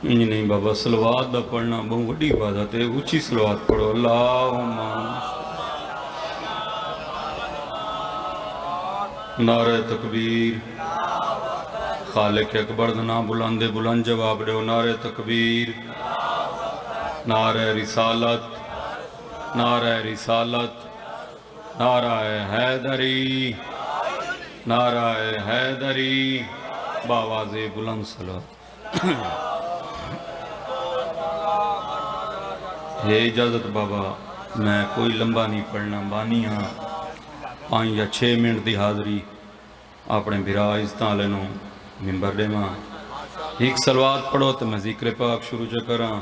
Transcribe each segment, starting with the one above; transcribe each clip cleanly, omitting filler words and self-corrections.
इंज नहीं बाबा, सलवात दा पढ़ना बहुत वड्डी इबादत है। उच्ची सलवात पढ़ो। अल्लाहुम्मा नारे तकबीर। खालिक अकबर दा नाम बुलंदे बुलंद जवाब दो। नारे तकबीर, नारे रिसालत, नारे रिसालत, नाराए हैदरी, नाराए हैदरी। बावाज़े बुलंद सलात। हे इजाज़त बाबा, मैं कोई लंबा नहीं पढ़ना, बानी हाँ 5 या 6 मिनट की हाज़री अपने बिरा इज़्ज़त वाले नूं मिंबर देवां। एक सलवात पढ़ो तो मैं ज़िक्र पाक शुरू च करां।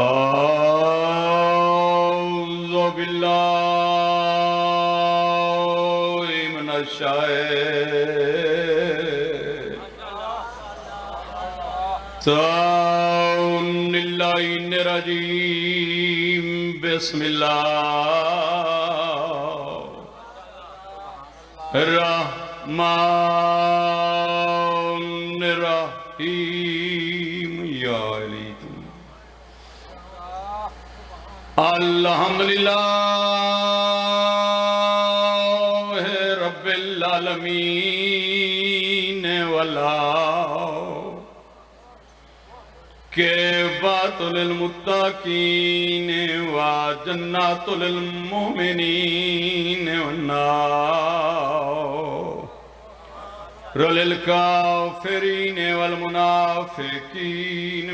औज़ु बिल्लाहि मिनश शैतानिर रजीम। बिस्मिल्लाहिर्रहमानिर रहीम। या अली अल्हम्दुलिल्लाह रब्बिल आलमीन वला के बातुल मुत्तकीन व जन्नातुल मोमिनीन वन्नारुल काफिरीन वल मुनाफिकीन।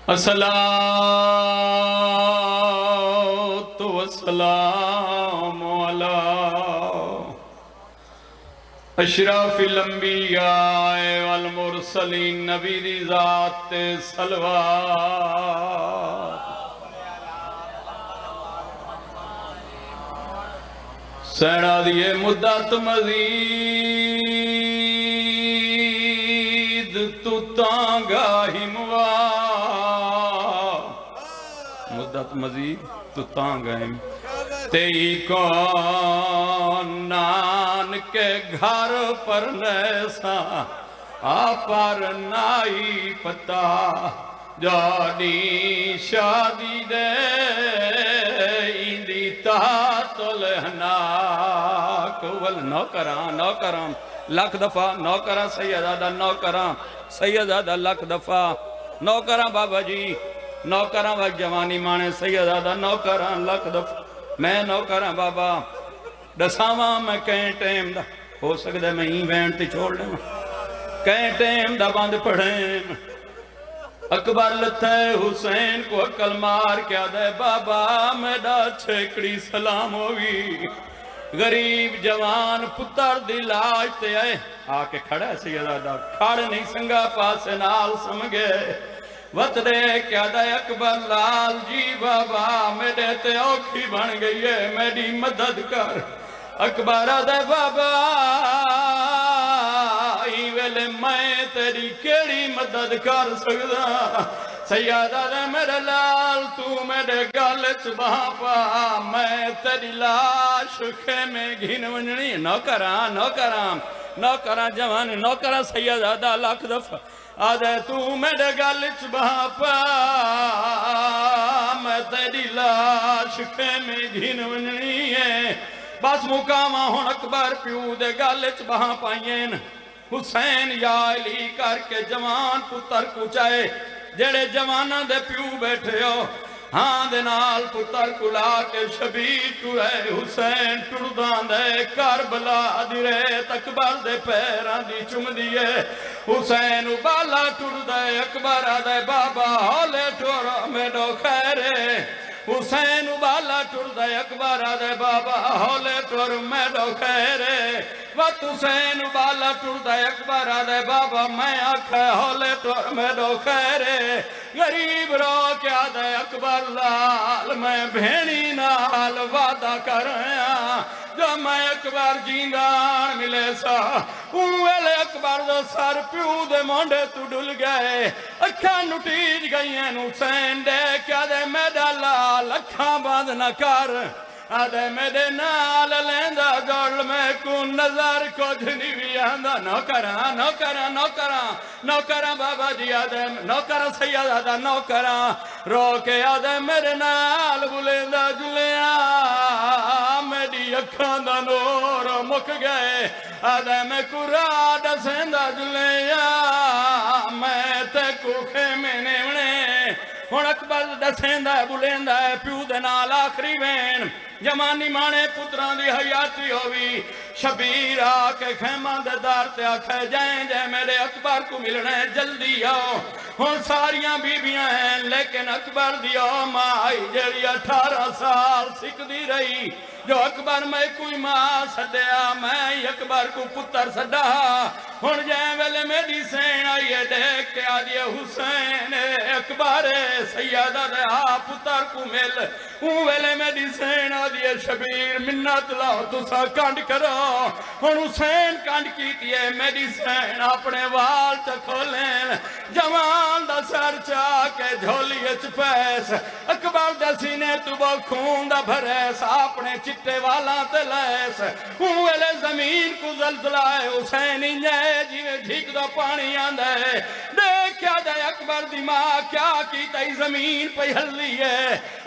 अस्सलातु वस्सलामु अला अशरफिल अंबिया वल मुरसलीन। नबी दी ज़ात सलवात। सैना दिए मुद्दत मज़ीद तू तांगा हिमवा। मुद्दत मज़ीद तू तांगा हिम तेई कौन नान के घर पर नैसा पर नाई पता जानी शादी दे इंदी तातुल हनाक वल नौकरा लख दफा नौकरा सैयदादा नौकरा सैयदादा लख दफा नौकरा बाबा जी नौकरा व जवानी माने सैयदादा नौकरा लख दफा मैं नौकरा बाबा दसावा मैं कई टाइम दा हो सकता मैं ही वैन ते छोड़ देवा कई टाइम दा बंद पढ़े। अकबर लथे हुसैन को अकल मार क्या दे बाबा मेरा छेकड़ी सलाम होगी। गरीब जवान पुत्र दी लाश ते आए आके खड़ा सैयदादा खड़ नहीं संगा पासे नाल समझे वत दे क्या दे अकबर लाल जी बाबा मेरे ते औखी बन गई है मेरी मदद कर। अकबर दे बाबा वेले मैं तेरी केड़ी मदद कर सकदा। सैयदा दे मेरे लाल तू मेरे गल च बापा मैं तेरी लाश खेमे घिन वंजनी। नौकरा नौकरा नौकरा जवान नौकरा सैयदा लख दफा आदे तू मेरे गल च बापा मैं तेरी लाश खेमे घिन वंजनी है। बस मुकामा हुण अकबर प्यू दे गल च बहा पाइयन हुसैन या अली करके जवान पुत्र कुचाए जेड़े जवाना दे प्यू बैठे हो हाँ दे नाल पुत्र कुला के शबीर टुरे हुसैन टुरदा दे करबला दी रेत अकबर दे पैरां दी चुमदी है। हुसैन उबाला टुरदा अकबर दे बाबा हौले टुर मेडो खैरे। हुसैन उबाला टुरदा अकबर दे बाबा हौले टुर मेडो खैरे। वत हुसैन उबाला टुरदा अकबर दे बाबा मैं आखे हौले टुर मेडो खैरे। गरीब रो क्या दे अकबर लाल मैं भेणी नाल वादा कर जो मैं अकबर जींदान मिले सा वेले अकबर दा सर प्यू दे मोंडे तू डुल गए अखा नुटीज गई हुसैन दे आदे मेरा लाल अखा बंद न कर आदे मेरे नाल लेंदा गल मैं को नजर कुछ नहीं भी आंदा नौकरा नौकरा नौकरा नौकरा बाबा जी आदे नौकरा सैयद आदा नौकरा रो के आदे मेरे नाल बुलेंदा जुलिया मेरी अखा दा नूर मुक गए आदे मैं कुरा दसेंदा जुलिया मैं ते कुखे मैंने हुण अकबर दसेंदा बुलेंदा प्यू दे नाल आखिरी वेन जमानी माने पुत्रां दी हयाती होवी शबीर आके खैमा दे दार ते आखे जै जै मेरे अकबर को मिलना है जल्दी आओ हुण सारियां बीबियां हैं लेकिन अकबर दी मां आई जेड़ी 18 साल सिकदी रही जो अकबर मैं कोई मां सद्या मैं अकबर को पुत्र सदा हुण जै वेले मेरी सैन आई है देख के आदिए हुसैन अकबर सैयदा दे पुत्र को मिल ऊ वेले मेरी सैन आदिए शबीर मिन्नत लाओ तुसा कंड करो हुण हुसैन कंड कीती है मेरी सैन अपने वाल च खोलेन जवान दा सर चा के झोली च पैस अकबर दे सीने तू बो खून दा भरेस अपने चिट्टे वाला ते लैस ऊ वेले जमीन को जलजला हुसैन इंजे जिवें झीक दा पानी आंदा है देखया दे अकबर दी मां क्या कीता जमीन पे हल्ली है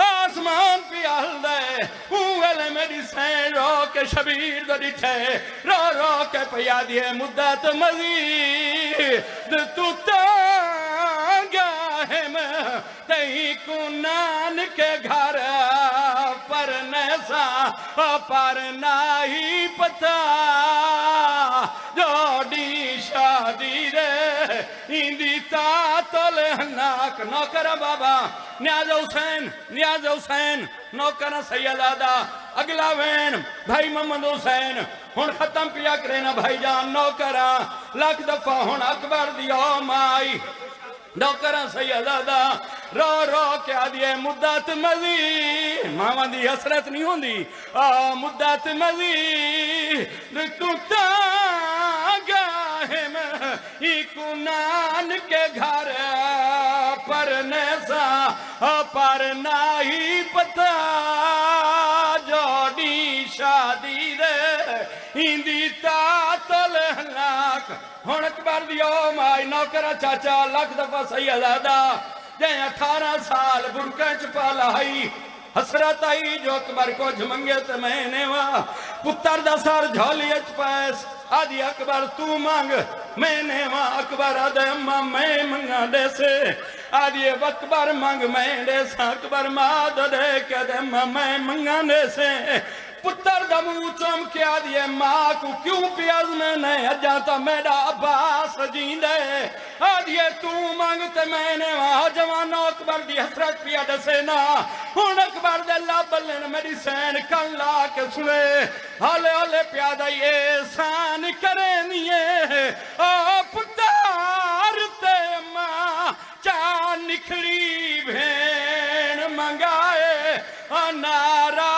आसमान पे हल्दा है ऊ वेले मेरी सैन रो के शबीर दा डिठे रो रो के पिया दिए मुद्दत मजीद तू तांगा है मैं तई को नान के घर पर नैसा पर नाही पता जोड़ी शादी रे इंदी तातल नाक नौकर बाबा न्याज हुसैन नौकर सैयदादा अगला वैन भाई मोहम्मद हुसैन हुण खत्म पिया करे ना भाईजान नौकरा लख दफा हुण अकबर दी माई नौकरा सैयदादा रो रो के आदिए मुद्दत मजी मावा दी हसरत नहीं होंदी मुद्दत मजी तू तांगा है मैं इकू नान के घर पर नैसा पर नाही पता जोड़ी शादी रे इंदी तातल हलाक हुण अकबर दी माई नौकरा चाचा लख दफा सैयदादा जे 18 साल बुरके च पालाई हसरत आई जो अकबर को झमंगे ते मैंने वा पुत्र दा सर झोली च पैस आदि अकबर तू मांग मैंने वा अकबर आदे अम्मा मैं मंगा दे से आदि अकबर मांग मैं दे सा अकबर माद दे के दे अम्मा मैं मंगा दे से पुत्र दा मुंह चुम के आदिए मां को क्यों प्याज में नहीं अजा तो मेरा अब्बास जींदे आदिए तू मांगते मैंने वहां जवानो अकबर दी हसरत पिया दसे ना हुण अकबर दे लाबलन मेरी सैन कन ला के सुने हाले हाले प्यादा ये सान करे निये ओ पुत्र ते मां चा निखड़ी भेण मंगाए नारा